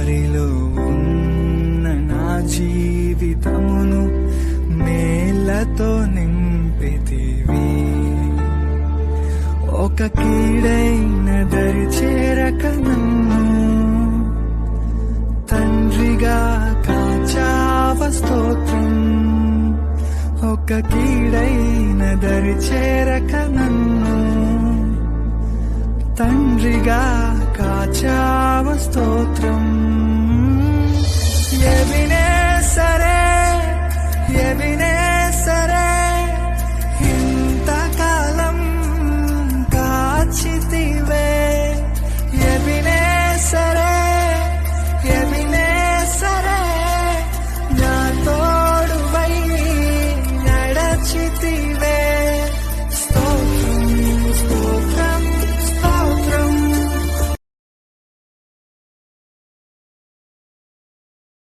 దారిలో ఉన్న నా జీవితమును మేళ్లతో నింపితివి. ఒక కీడైన దరి చేరక నన్ను తండ్రిగా కాచావ స్తోత్రం. ఒక కీడైన దరి చేరక నన్ను తండ్రిగా కాచావ స్తోత్రం.